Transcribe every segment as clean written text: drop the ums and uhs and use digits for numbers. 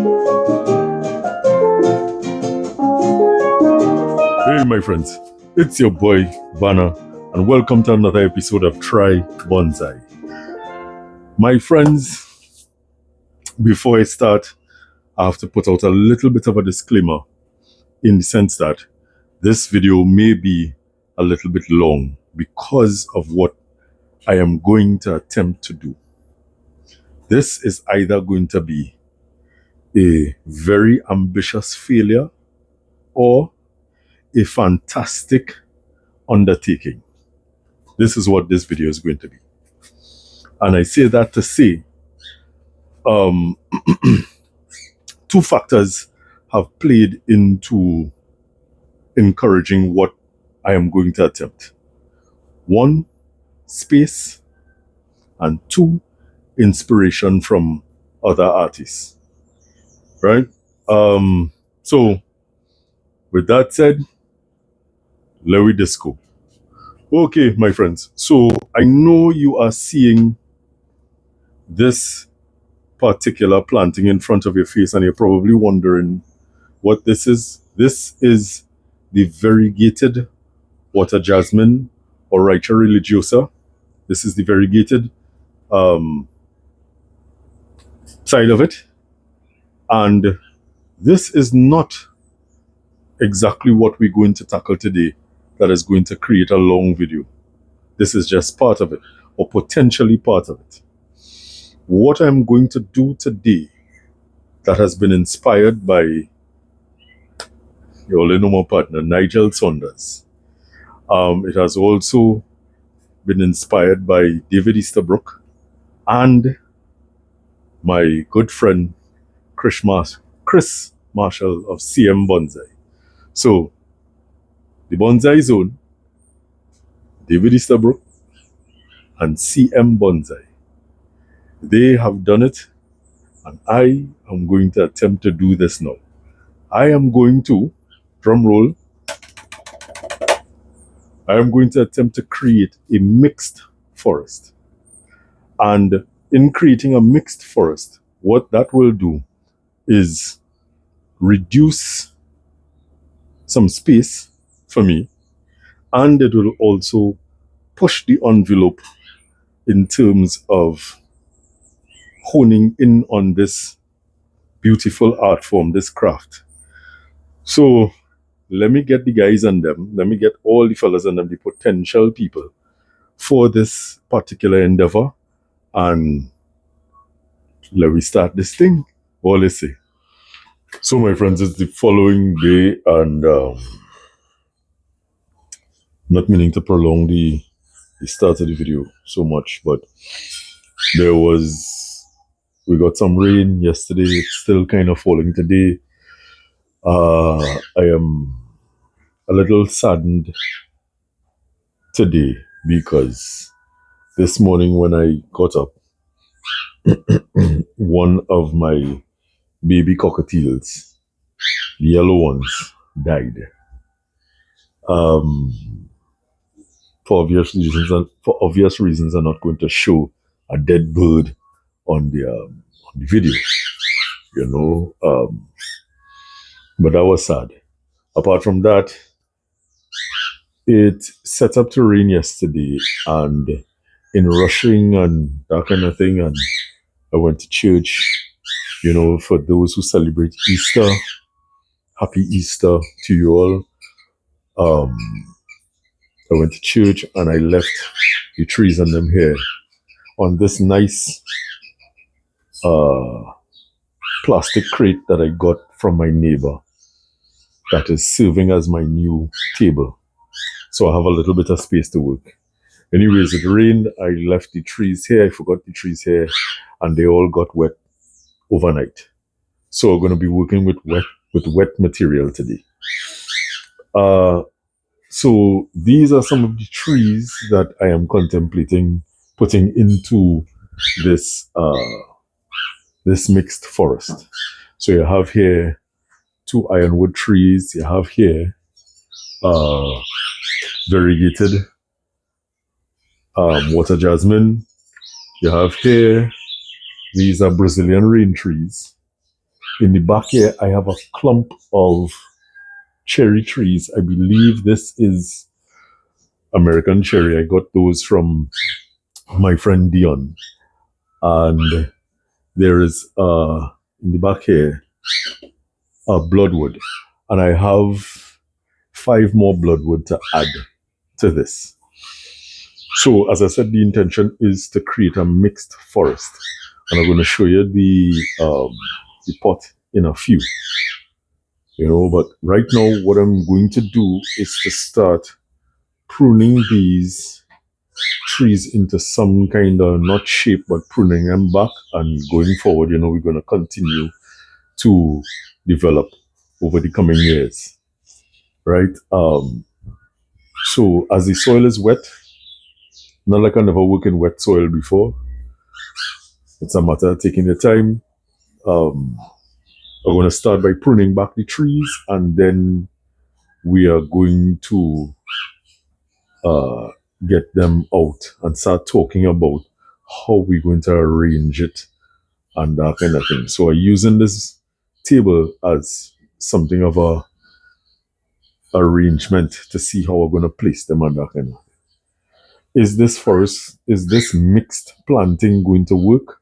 Hey my friends, it's your boy Vanna and welcome to another episode of Try Bonsai. My friends, before I start, I have to put out a little bit of a disclaimer in the sense that this video may be a little bit long because of what I am going to attempt to do. This is either going to be a very ambitious failure or a fantastic undertaking. This is what this video is going to be. And I say that to say, two factors have played into encouraging what I am going to attempt. One, space, and two, inspiration from other artists. Right? So, with that said, let me disco. Okay, my friends. So, I know you are seeing this particular planting in front of your face and you're probably wondering what this is. This is the variegated water jasmine or Reicha religiosa. This is the variegated side of it. And this is not exactly what we're going to tackle today that is going to create a long video. This is just part of it, or potentially part of it. What I'm going to do today that has been inspired by your Lenoma partner, Nigel Saunders. It has also been inspired by David Easterbrook and my good friend Chris Marshall of CM Bonsai. So, the Bonsai Zone, David Easterbrook, and CM Bonsai. They have done it, and I am going to attempt to do this now. I am going to, drum roll, I am going to attempt to create a mixed forest. And in creating a mixed forest, what that will do is reduce some space for me, and it will also push the envelope in terms of honing in on this beautiful art form, this craft. So let me get the guys and them, let me get all the fellas and them, the potential people for this particular endeavor, and let me start this thing. What let's say. So my friends, it's the following day, and not meaning to prolong the start of the video so much, but we got some rain yesterday. It's still kind of falling today. I am a little saddened today because this morning when I got up, one of my baby cockatiels, the yellow ones, died. For obvious reasons, I'm not going to show a dead bird on the video, but that was sad. Apart from that, it set up to rain yesterday, and in rushing and that kind of thing, and I went to church. For those who celebrate Easter, happy Easter to you all. I went to church and I left the trees and them here on this nice plastic crate that I got from my neighbor that is serving as my new table. So I have a little bit of space to work. Anyways, it rained. I left the trees here. I forgot the trees here, and they all got wet overnight. So we're going to be working with wet material today. So these are some of the trees that I am contemplating putting into this this mixed forest. So you have here 2 ironwood trees. You have here variegated water jasmine. You have here, these are Brazilian rain trees. In the back here, I have a clump of cherry trees. I believe this is American cherry. I got those from my friend Dion. And there is in the back here a bloodwood. And I have 5 more bloodwood to add to this. So as I said, the intention is to create a mixed forest. And I'm going to show you the pot in a few. But right now what I'm going to do is to start pruning these trees into some kind of, not shape, but pruning them back. And going forward, we're going to continue to develop over the coming years, right? So as the soil is wet, not like I never worked in wet soil before. It's a matter of taking your time. I'm going to start by pruning back the trees, and then we are going to get them out and start talking about how we're going to arrange it and that kind of thing. So I'm using this table as something of a arrangement to see how we're going to place them and that kind of. Is this mixed planting going to work?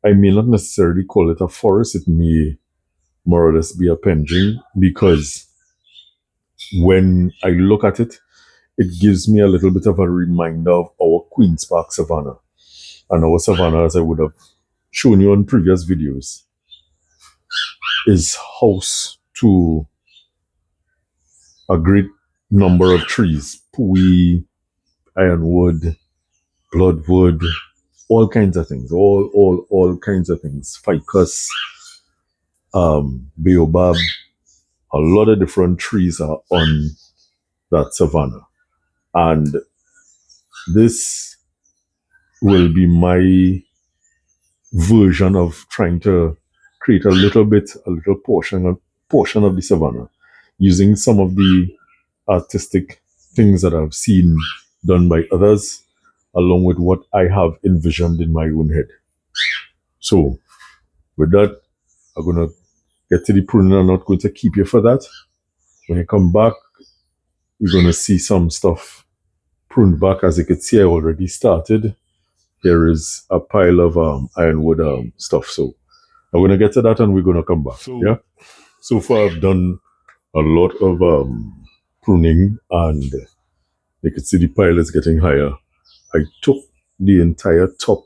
I may not necessarily call it a forest. It may more or less be a penjing, because when I look at it, it gives me a little bit of a reminder of our Queen's Park Savannah. And our Savannah, as I would have shown you on previous videos, is house to a great number of trees. Pui, ironwood, bloodwood, all kinds of things. All kinds of things. Ficus, baobab. A lot of different trees are on that savanna. And this will be my version of trying to create a little portion of the savanna, using some of the artistic things that I've seen done by others, along with what I have envisioned in my own head. So with that, I'm going to get to the pruning. I'm not going to keep you for that. When I come back, we're going to see some stuff pruned back. As you can see, I already started. There is a pile of ironwood stuff. So I'm going to get to that and we're going to come back. So far I've done a lot of pruning, and you can see the pile is getting higher. I took the entire top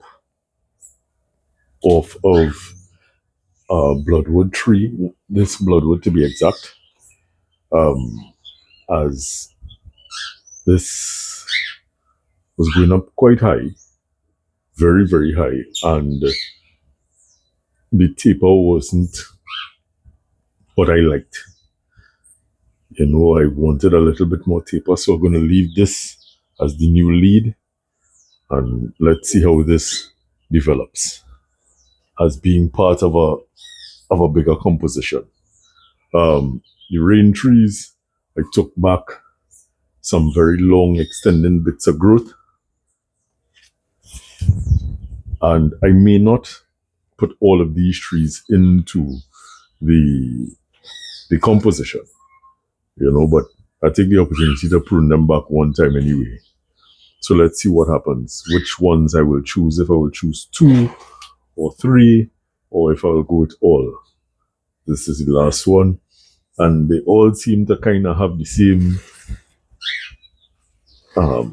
off of bloodwood tree, this bloodwood to be exact, as this was going up quite high, very, very high, and the taper wasn't what I liked. I wanted a little bit more taper, so I'm going to leave this as the new lead, and let's see how this develops as being part of a bigger composition. The rain trees, I took back some very long extending bits of growth, and I may not put all of these trees into the composition, but I take the opportunity to prune them back one time anyway. So let's see what happens, which ones I will choose, if I will choose 2 or 3, or if I will go with all. This is the last one, and they all seem to kind of have the same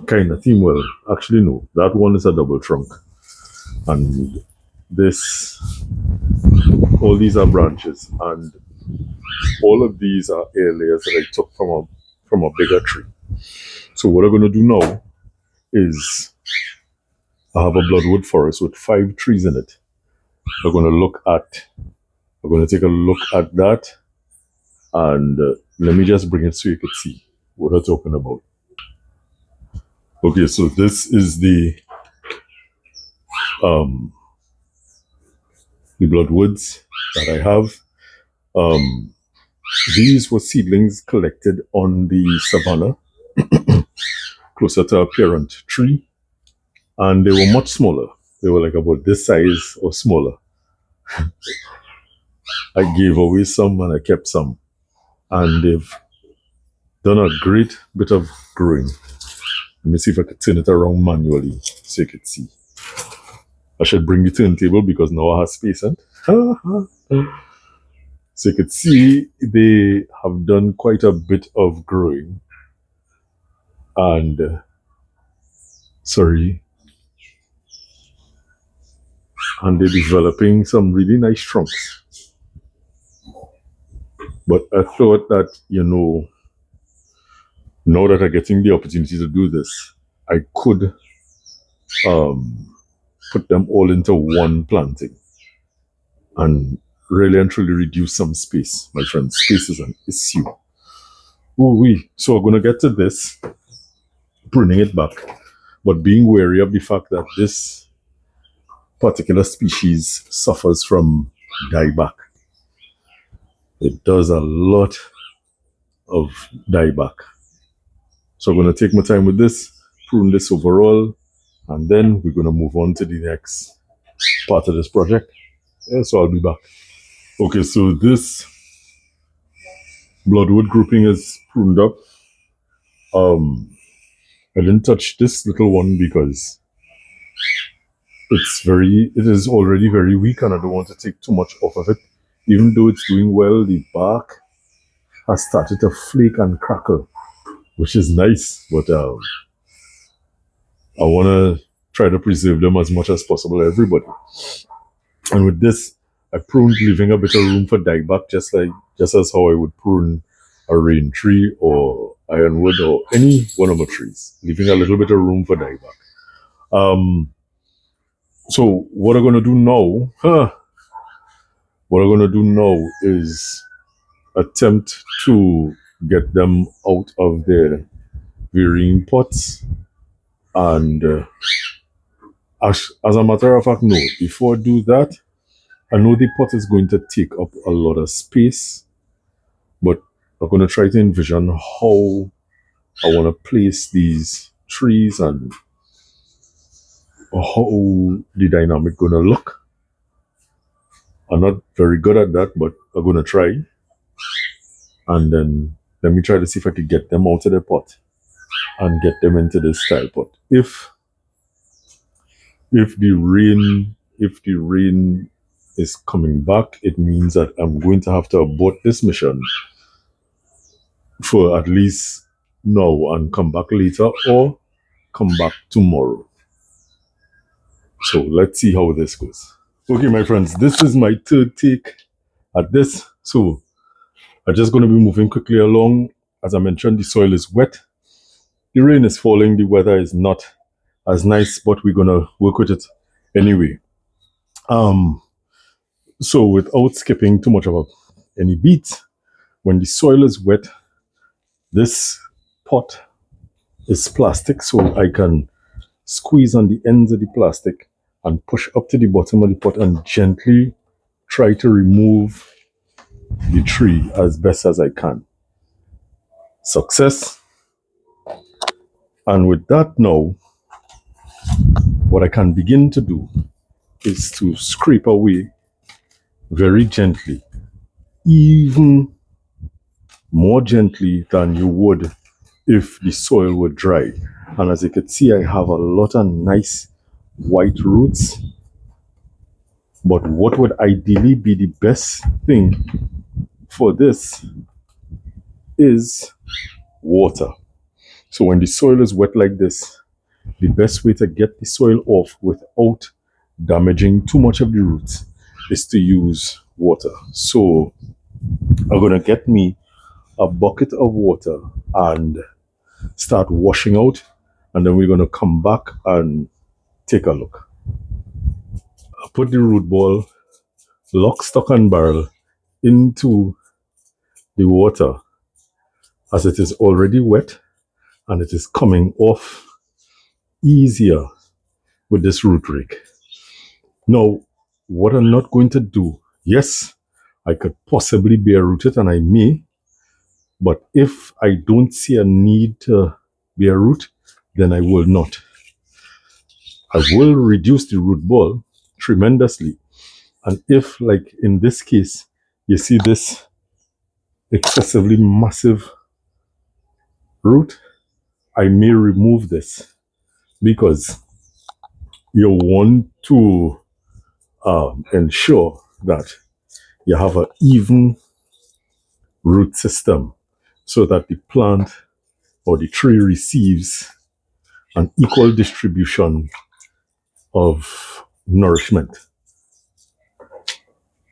kind of theme. Well, actually no, that one is a double trunk, and all these are branches, and all of these are air layers that I took from a bigger tree. So what I'm going to do now is I have a bloodwood forest with 5 trees in it. I'm going to take a look at that, and let me just bring it so you can see what I'm talking about. Okay, so this is the bloodwoods that I have. These were seedlings collected on the savanna, closer to a parent tree, and they were much smaller. They were like about this size or smaller. I gave away some and I kept some. And they've done a great bit of growing. Let me see if I could turn it around manually so you could see. I should bring the turntable because now I have space. So you could see they have done quite a bit of growing. And and they're developing some really nice trunks. But I thought that, now that I'm getting the opportunity to do this, I could put them all into one planting and really and truly reduce some space. My friend, space is an issue. So we're going to get to this, pruning it back, but being wary of the fact that this particular species suffers from dieback. It does a lot of dieback. So I'm going to take my time with this, prune this overall, and then we're going to move on to the next part of this project. Yeah, so I'll be back. Okay, so this bloodwood grouping is pruned up. I didn't touch this little one because it is already very weak and I don't want to take too much off of it. Even though it's doing well, the bark has started to flake and crackle, which is nice, but I want to try to preserve them as much as possible, everybody. And with this, I pruned, leaving a bit of room for dieback, just as how I would prune a rain tree or ironwood or any one of my trees, leaving a little bit of room for dieback. So what I'm gonna do now, is attempt to get them out of their varying pots. And as a matter of fact, no, before I do that, I know the pot is going to take up a lot of space, but I'm going to try to envision how I want to place these trees and how the dynamic going to look. I'm not very good at that, but I'm going to try. And then let me try to see if I can get them out of the pot and get them into this style pot. If the rain is coming back, it means that I'm going to have to abort this mission for at least now and come back later or come back tomorrow. So let's see how this goes. Okay, my friends, this is my third take at this. So I'm just going to be moving quickly along. As I mentioned, the soil is wet. The rain is falling. The weather is not as nice, but we're going to work with it anyway. So without skipping too much about any beats, when the soil is wet, this pot is plastic, so I can squeeze on the ends of the plastic and push up to the bottom of the pot and gently try to remove the tree as best as I can. Success. And with that now, what I can begin to do is to scrape away very gently, even more gently than you would if the soil were dry. And as you can see, I have a lot of nice white roots. But what would ideally be the best thing for this is water. So when the soil is wet like this, the best way to get the soil off without damaging too much of the roots is to use water. So I'm going to get me a bucket of water and start washing out, and then we're going to come back and take a look. I put the root ball lock, stock and barrel into the water as it is already wet and it is coming off easier with this root rake. Now, what I'm not going to do, yes, I could possibly bare root it and I may, but if I don't see a need to bare root, then I will not. I will reduce the root ball tremendously. And if, like in this case, You see this excessively massive root? I may remove this because you want to ensure that you have an even root system so that the plant or the tree receives an equal distribution of nourishment.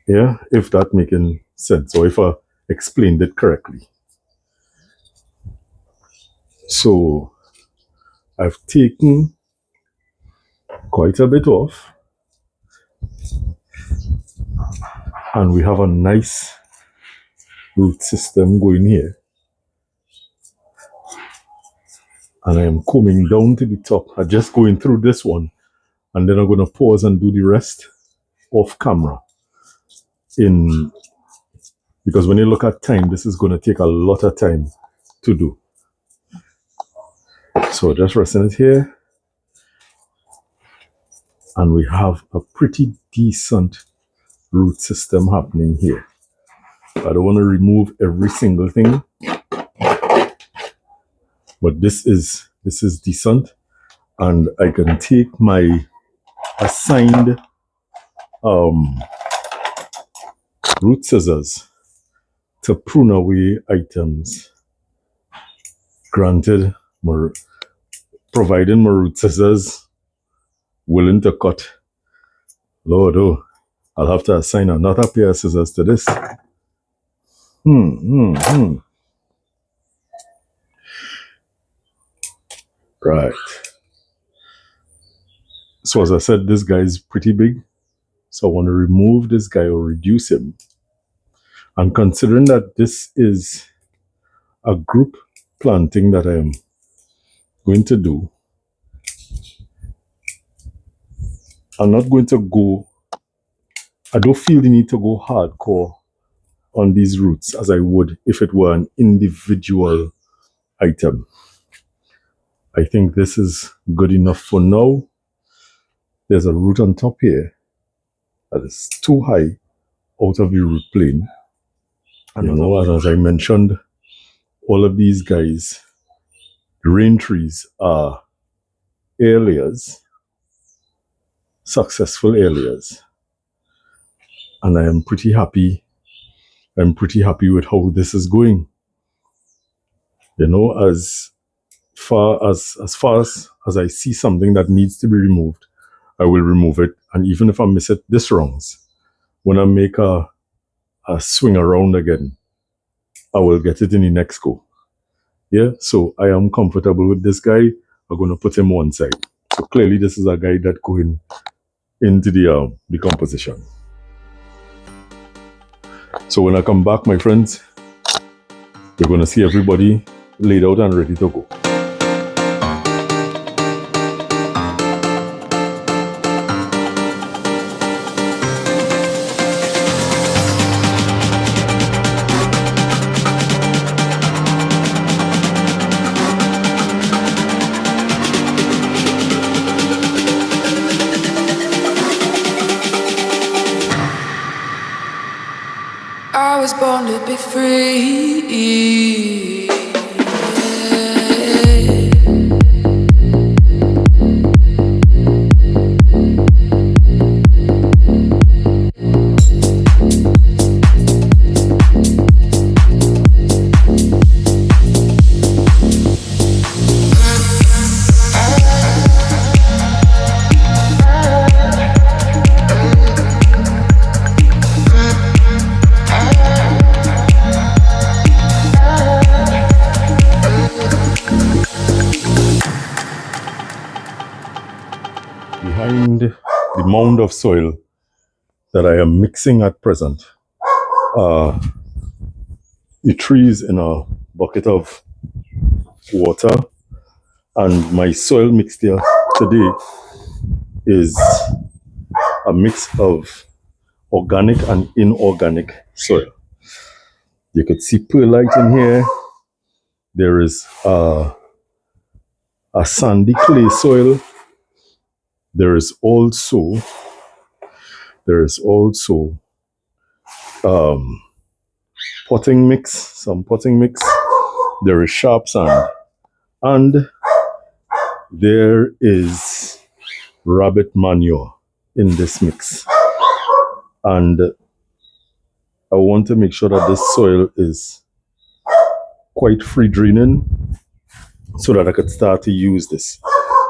Yeah, if that making sense, or if I explained it correctly. So I've taken quite a bit off, and we have a nice root system going here. And I am coming down to the top. I'm just going through this one, and then I'm going to pause and do the rest off camera. Because when you look at time, this is going to take a lot of time to do. So just resting it here, and we have a pretty decent root system happening here. I don't want to remove every single thing, but this is decent, and I can take my assigned root scissors to prune away items. Granted, providing my root scissors willing to cut. Lord, oh, I'll have to assign another pair of scissors to this. Right. So as I said, this guy is pretty big. So I want to remove this guy or reduce him. And considering that this is a group planting that I am going to do, I'm not going to go, I don't feel the need to go hardcore on these roots as I would if it were an individual item. I think this is good enough for now. There's a root on top here that is too high out of the root plane. You know, and as I mentioned, all of these guys, rain trees, are air layers, successful air layers. And I am pretty happy. I'm pretty happy with how this is going. You know, as far as I see something that needs to be removed, I will remove it. And even if I miss it this rounds, when I make a swing around again, I will get it in the next go. Yeah, so I am comfortable with this guy. I'm going to put him one side. So clearly this is a guy that going into the composition. So when I come back, my friends, you're going to see everybody laid out and ready to go. I was born to be free. Behind the mound of soil that I am mixing at present, the trees in a bucket of water, and my soil mixture today is a mix of organic and inorganic soil. You could see perlite in here. There is a sandy clay soil. There is also potting mix, some potting mix. There is sharp sand. And there is rabbit manure in this mix. And I want to make sure that this soil is quite free draining so that I could start to use this.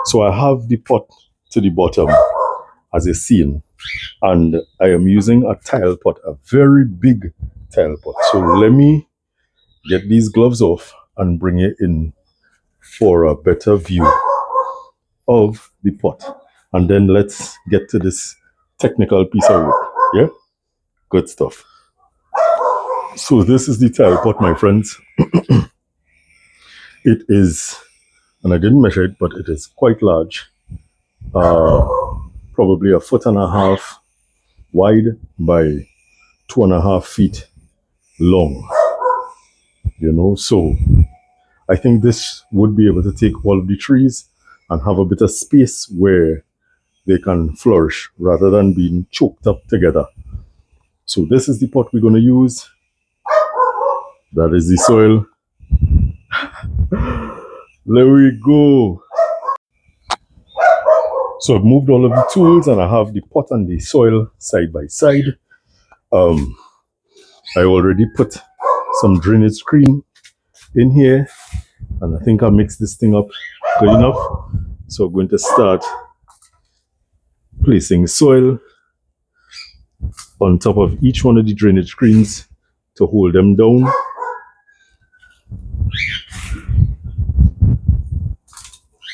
So I have the pot to the bottom as a scene, and I am using a tile pot, a very big tile pot. So let me get these gloves off and bring it in for a better view of the pot. And then let's get to this technical piece of work. Yeah? Good stuff. So this is the tile pot, my friends. It is, and I didn't measure it, but it is quite large. Probably 1.5 feet wide by 2.5 feet long. You know, so I think this would be able to take all of the trees and have a bit of space where they can flourish rather than being choked up together. So this is the pot we're going to use. That is the soil. There we go. So I've moved all of the tools and I have the pot and the soil side by side. I already put some drainage screen in here, and I think I mixed this thing up good enough. So I'm going to start placing soil on top of each one of the drainage screens to hold them down.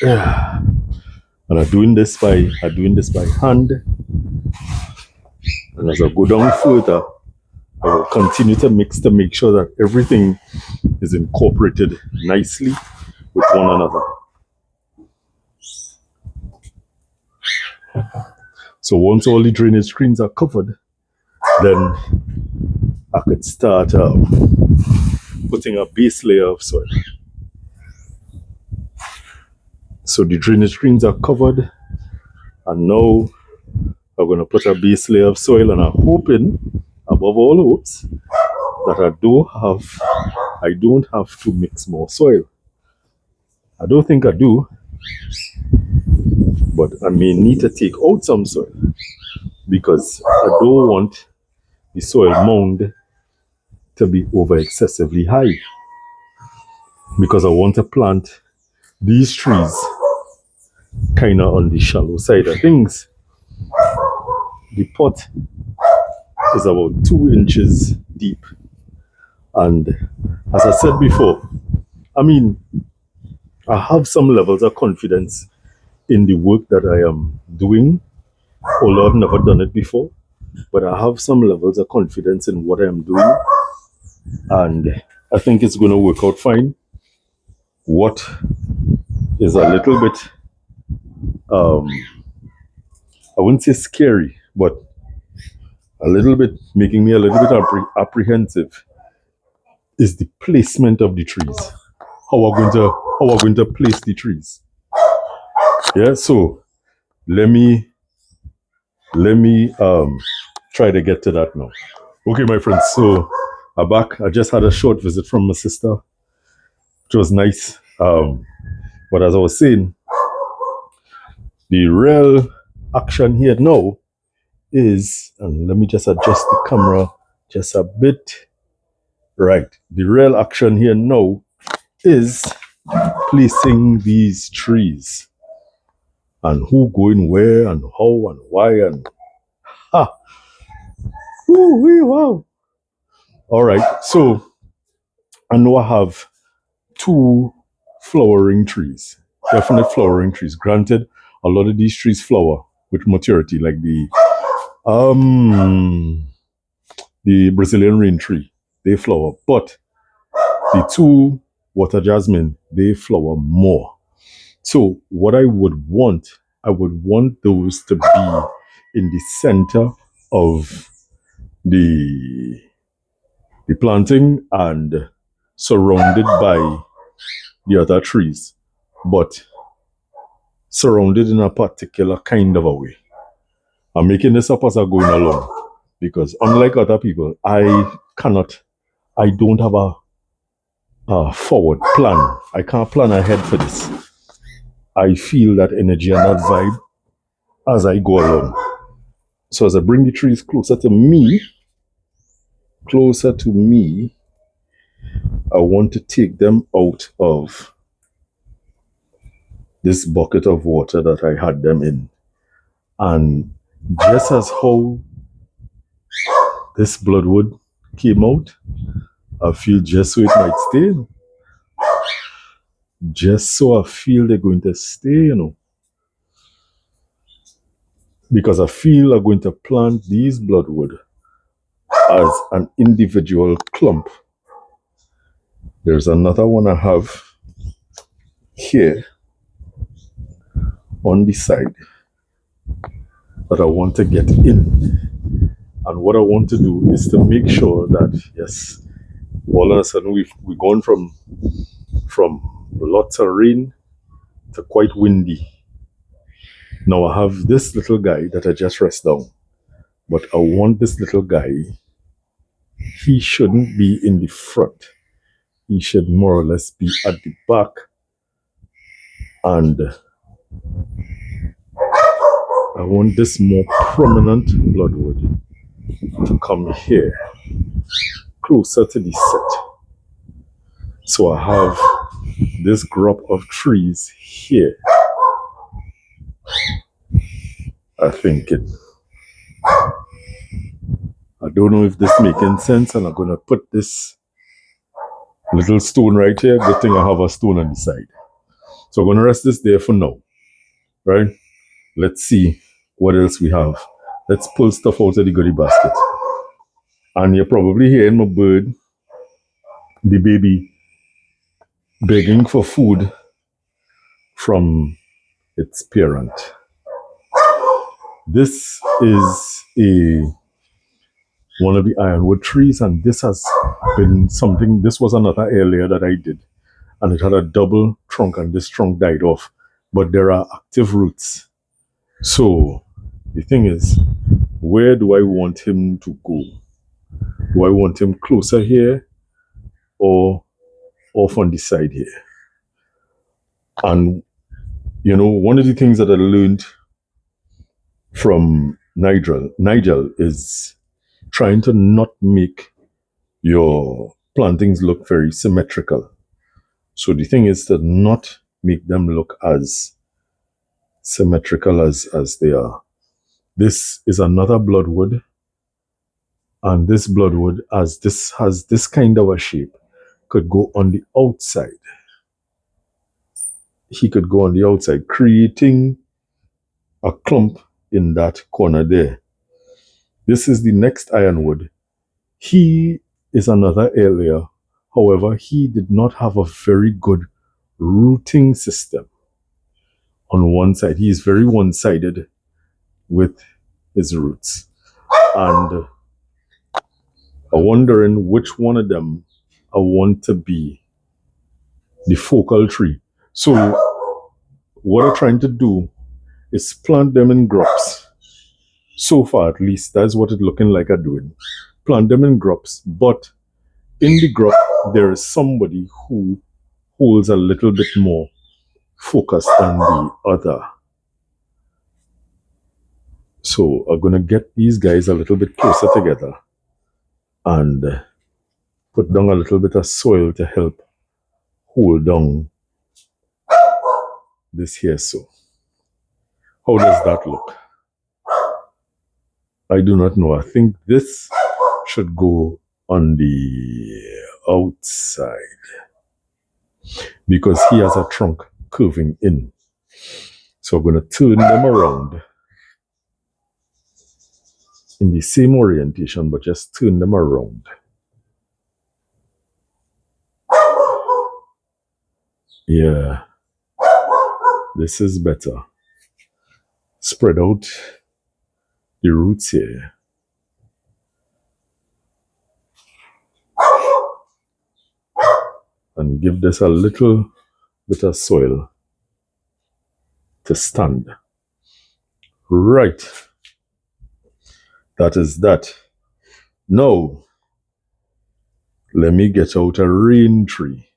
Yeah. And I'm doing this by hand. And as I go down further, I will continue to mix to make sure that everything is incorporated nicely with one another. So once all the drainage screens are covered, then I could start putting a base layer of soil. So the drainage screens are covered, and now I'm going to put a base layer of soil, and I'm hoping, above all hopes, that I don't have to mix more soil. I don't think I do, but I may need to take out some soil because I don't want the soil mound to be over excessively high, because I want to plant these trees kind of on the shallow side of things. The pot is about 2 inches deep, and as I said before, I have some levels of confidence in the work that I am doing, although I've never done it before, but I have some levels of confidence in what I am doing, and I think it's going to work out fine. What is a little bit, I wouldn't say scary, but a little bit making me a little bit apprehensive is the placement of the trees. How we're going to place the trees. Yeah, so let me try to get to that now. Okay, my friends, so I'm back. I just had a short visit from my sister, which was nice. But as I was saying, the real action here now is, and let me just adjust the camera just a bit. Right, the real action here now is placing these trees, and who going where and how and why and wow. All right, so I know I have 2 flowering trees, definite flowering trees. Granted, a lot of these trees flower with maturity, like the Brazilian rain tree, they flower, but the 2 water jasmine, they flower more. So what I would want those to be in the center of the planting and surrounded by the other trees, but surrounded in a particular kind of a way. I'm making this up as I'm going along, because unlike other people, I cannot I don't have a forward plan. I can't plan ahead for this. I feel that energy and that vibe as I go along. So as I bring the trees closer to me, I want to take them out of this bucket of water that I had them in. And just as how this bloodwood came out, I feel just so it might stay. Just so I feel they're going to stay. Because I feel I'm going to plant these bloodwood as an individual clump. There's another one I have here on the side that I want to get in. And what I want to do is to make sure that, yes, all of a sudden we've gone from lots of rain to quite windy. Now I have this little guy that I just rest down. But I want this little guy, he shouldn't be in the front. He should more or less be at the back. And I want this more prominent bloodwood to come here, closer to the set. So I have this group of trees here. I think I don't know if this making sense, and I'm gonna put this little stone right here. Good thing I have a stone on the side. So I'm gonna rest this there for now. Right? Let's see what else we have. Let's pull stuff out of the goodie basket. And you're probably hearing my bird, the baby, begging for food from its parent. This is one of the ironwood trees, and this has been something. This was another area that I did, and it had a double trunk, and this trunk died off. But there are active roots. So the thing is, where do I want him to go? Do I want him closer here or off on the side here? And one of the things that I learned from Nigel is trying to not make your plantings look very symmetrical. So the thing is to not make them look as symmetrical as they are. This is another bloodwood, and this bloodwood, as this has this kind of a shape, could go on the outside. He could go on the outside, creating a clump in that corner there. This is the next ironwood. He is another area. However, he did not have a very good rooting system on one side. He is very one-sided with his roots. And I'm wondering which one of them I want to be the focal tree. So what I'm trying to do is plant them in groups. So far, at least, that's what it's looking like I'm doing. Plant them in groups, but in the group, there is somebody who holds a little bit more focus than the other. So I'm going to get these guys a little bit closer together and put down a little bit of soil to help hold down this here. So how does that look? I do not know. I think this should go on the outside because he has a trunk curving in. So I'm going to turn them around in the same orientation, but just turn them around. Yeah, this is better. Spread out the roots here. And give this a little bit of soil to stand. Right. That is that. Now, let me get out a rain tree.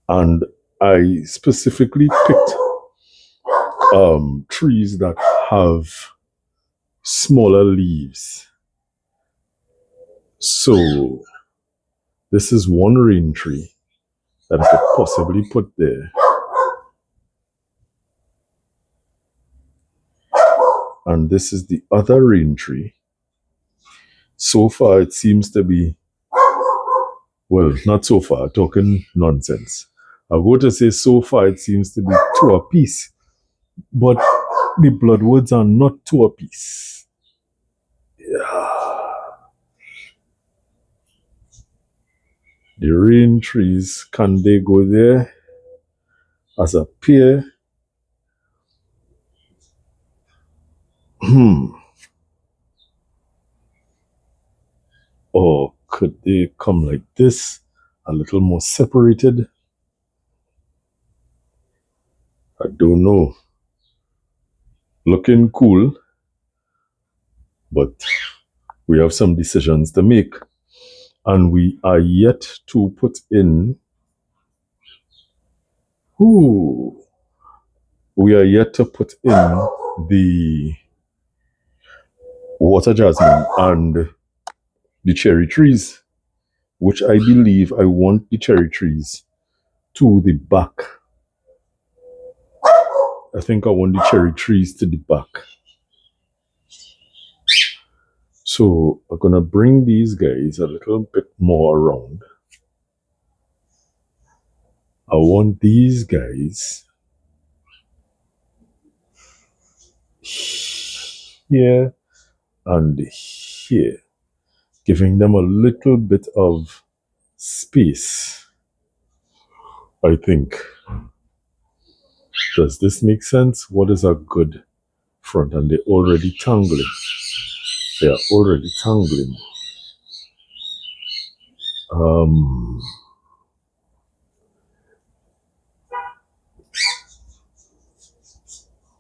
And I specifically picked trees that have smaller leaves. So this is one rain tree that I could possibly put there. And this is the other rain tree. So far, it seems to be, well, not so far, talking nonsense. I go to say so far, it seems to be two apiece, but the bloodwoods are not two apiece. Yeah. The rain trees, can they go there as a pair? Or could they come like this, a little more separated? I don't know. Looking cool, but we have some decisions to make. And we are yet to put in. We are yet to put in the water jasmine and the cherry trees, which I believe I want the cherry trees to the back. I think I want the cherry trees to the back. So I'm gonna bring these guys a little bit more around. I want these guys here and here, giving them a little bit of space, I think. Does this make sense? What is a good front? And they're already tangling. They are already tangling.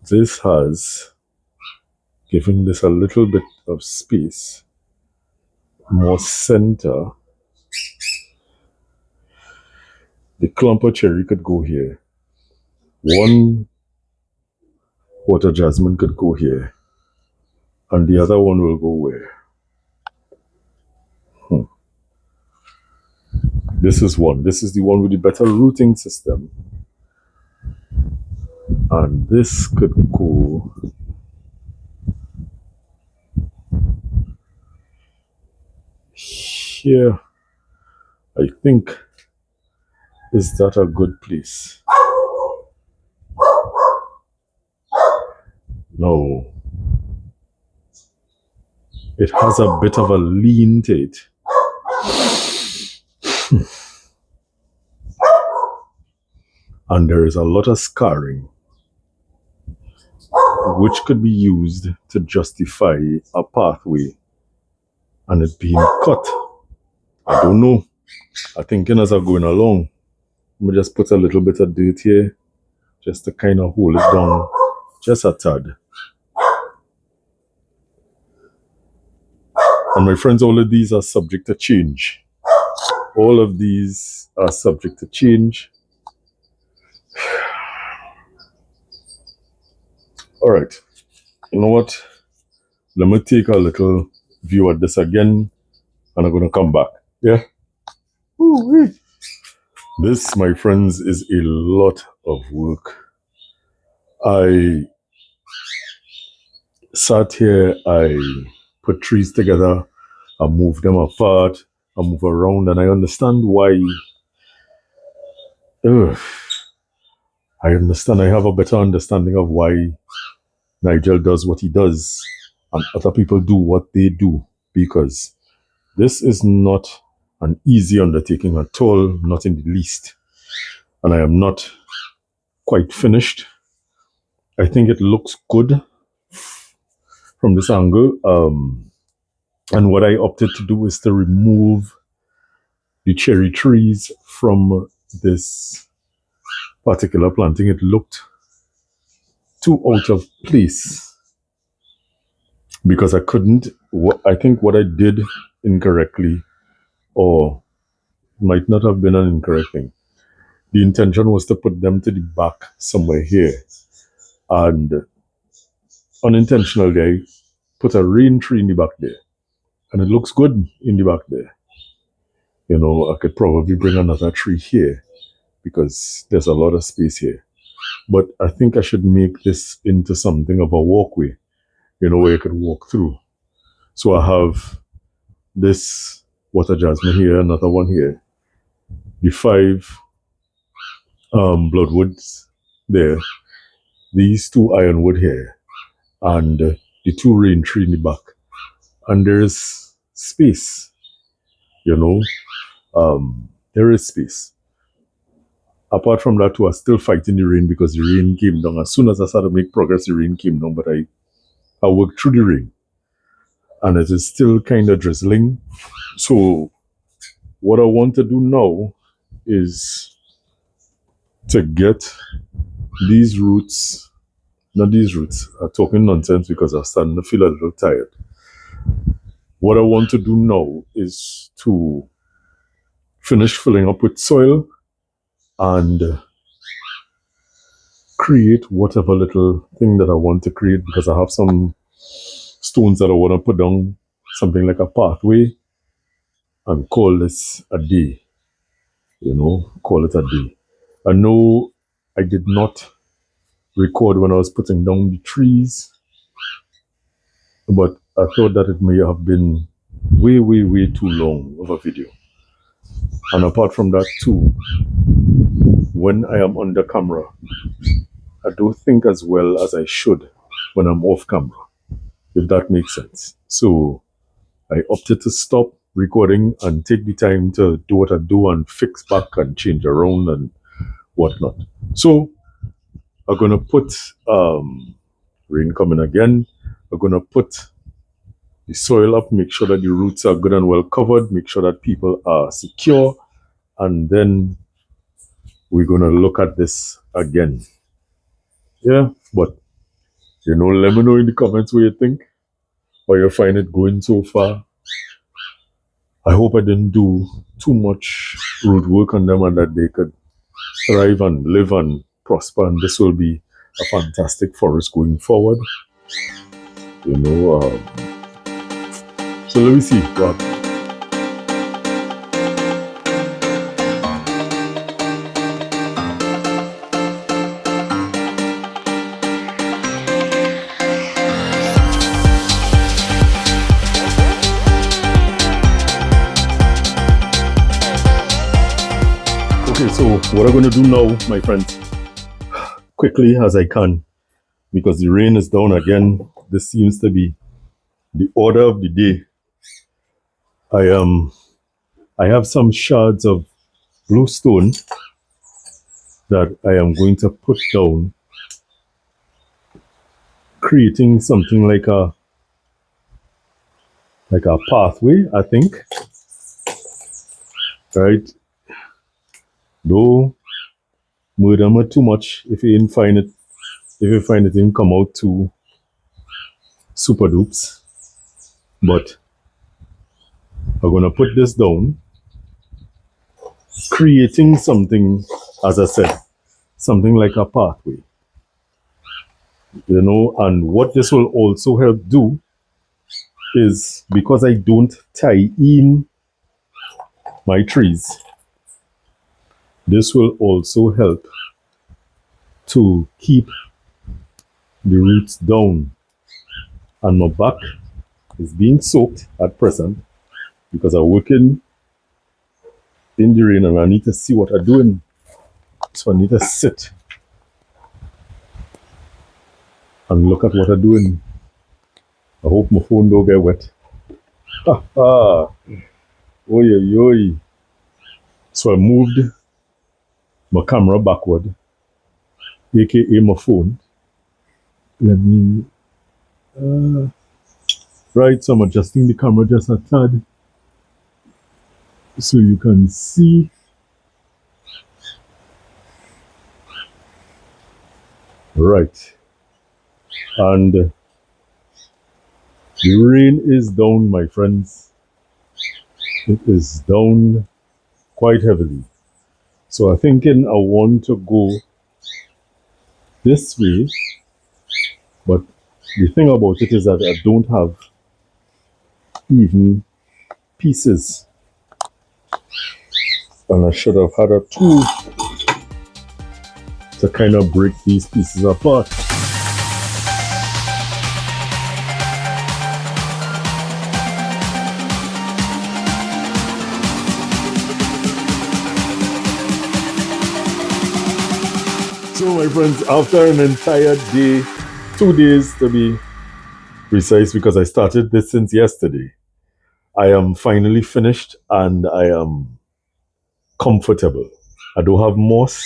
This has giving this a little bit of space, more center. The clump of cherry could go here. One water jasmine could go here. And the other one will go where? This is one. This is the one with the better rooting system. And this could go here. I think. Is that a good place? No. It has a bit of a lean to it. And there is a lot of scarring, which could be used to justify a pathway and it being cut. I don't know. I'm thinking as I'm going along, let me just put a little bit of dirt here just to kind of hold it down just a tad. And my friends, all of these are subject to change. All of these are subject to change. All right. You know what? Let me take a little view at this again, and I'm going to come back. Yeah? Ooh-wee. This, my friends, is a lot of work. I sat here, I put trees together, I move them apart, I move around, and I understand why. I understand. I have a better understanding of why Nigel does what he does and other people do what they do, because this is not an easy undertaking at all, not in the least. And I am not quite finished. I think it looks good from this angle. And what I opted to do is to remove the cherry trees from this particular planting. It looked too out of place because I couldn't. I think what I did incorrectly or might not have been an incorrect thing. The intention was to put them to the back somewhere here. And unintentionally, I put a rain tree in the back there. And it looks good in the back there. You know, I could probably bring another tree here because there's a lot of space here. But I think I should make this into something of a walkway, you know, where you could walk through. So I have this water jasmine here, another one here, the five bloodwoods there, these two ironwood here, and the two rain tree in the back. And there's space, you know, there is space. Apart from that, I was still fighting the rain because the rain came down. As soon as I started to make progress, the rain came down, but I worked through the rain. And it is still kind of drizzling. So what I want to do now is to get these roots, not these roots, I'm talking nonsense because I'm starting to feel a little tired. What I want to do now is to finish filling up with soil and create whatever little thing that I want to create, because I have some stones that I want to put down, something like a pathway, and call this a day. You know, call it a day. I know I did not record when I was putting down the trees, but I thought that it may have been way, way, way too long of a video. And apart from that, too, when I am under camera, I don't think as well as I should when I'm off camera, if that makes sense. So I opted to stop recording and take the time to do what I do and fix back and change around and whatnot. So I'm gonna put rain coming again. I'm gonna put the soil up, make sure that the roots are good and well covered, make sure that people are secure, and then we're gonna look at this again. Yeah, but you know, let me know in the comments what you think, or you find it going so far. I hope I didn't do too much root work on them and that they could thrive and live and prosper, and this will be a fantastic forest going forward. You know, so let me see. Well, okay, so what I'm going to do now, my friends, quickly as I can, because the rain is down again. This seems to be the order of the day. I have some shards of bluestone that I am going to put down, creating something like a pathway, I think. Right? Though murder me too much if you didn't find it, if you find it didn't come out too super dupes. But I'm gonna put this down, creating something, as I said, something like a pathway. You know, and what this will also help do is, because I don't tie in my trees, this will also help to keep the roots down. And my back is being soaked at present because I'm working in the rain and I need to see what I'm doing. So I need to sit and look at what I'm doing. I hope my phone don't get wet. Ha ha! Oy oy oy. So I moved my camera backward, aka my phone. Let me right, so I'm adjusting the camera just a tad so you can see. Right. And the rain is down, my friends. It is down quite heavily. So I'm thinking I want to go this way, but the thing about it is that I don't have even pieces, and I should have had a tool to kind of break these pieces apart. So my friends, after an entire day, 2 days to be precise, because I started this since yesterday, I am finally finished and I am comfortable. I don't have moss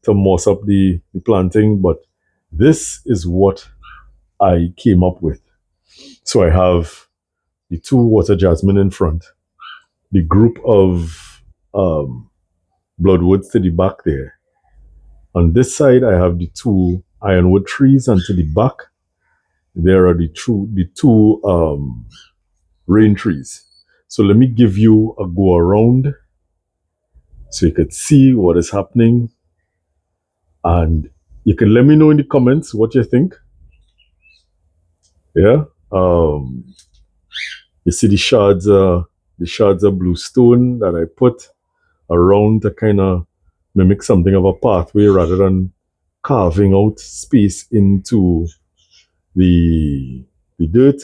to moss up the planting, but this is what I came up with. So I have the two water jasmine in front, the group of bloodwoods to the back there. On this side, I have the two ironwood trees, and to the back, there are the two rain trees. So let me give you a go around so you could see what is happening, and you can let me know in the comments what you think. Yeah. You see the shards of blue stone that I put around to kind of mimic something of a pathway rather than carving out space into the dirt.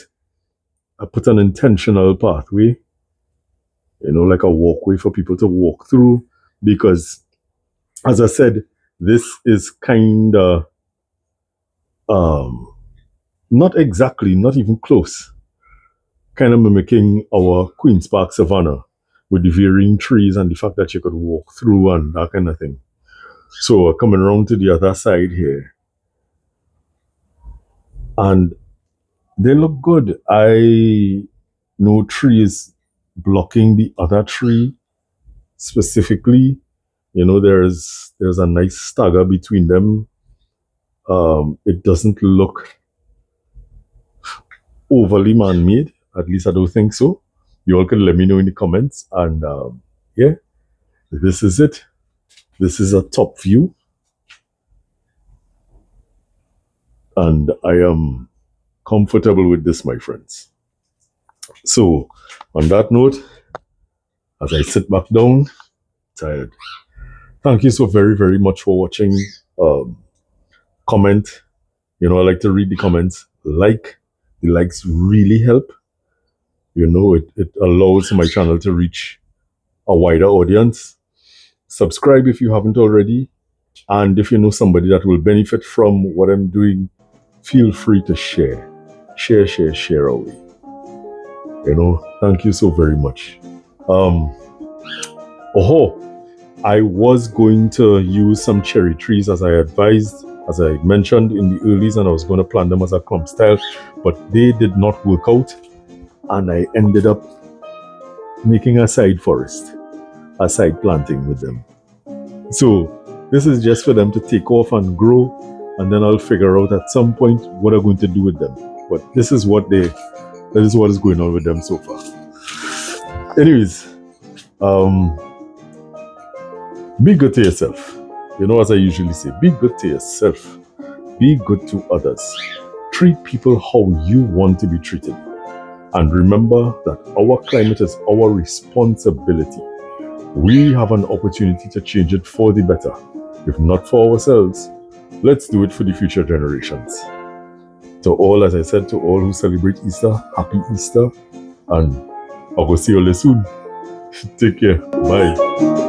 I put an intentional pathway, like a walkway for people to walk through, because, as I said, this is kind of um, not exactly, not even close, kind of mimicking our Queen's Park Savannah with the varying trees and the fact that you could walk through and that kind of thing. So coming around to the other side here, and they look good. I know trees blocking the other tree specifically. There's a nice stagger between them. It doesn't look overly man-made. At least I don't think so. You all can let me know in the comments. And yeah, this is it. This is a top view, and I am comfortable with this, my friends. So, on that note, as I sit back down, tired. Thank you so very, very much for watching. Comment. I like to read the comments. The likes really help. It allows my channel to reach a wider audience. Subscribe if you haven't already. And if you know somebody that will benefit from what I'm doing, feel free to share. Share away. Thank you so very much. I was going to use some cherry trees as I advised, as I mentioned in the earlies, and I was going to plant them as a clump style, but they did not work out, and I ended up making a side forest, a side planting with them. So this is just for them to take off and grow, and then I'll figure out at some point what I'm going to do with them. But this is what is going on with them so far. Anyways, be good to yourself. As I usually say, be good to yourself. Be good to others. Treat people how you want to be treated. And remember that our climate is our responsibility. We have an opportunity to change it for the better. If not for ourselves, let's do it for the future generations. To all, as I said, to all who celebrate Easter, happy Easter. And I will see you all soon. Take care. Bye.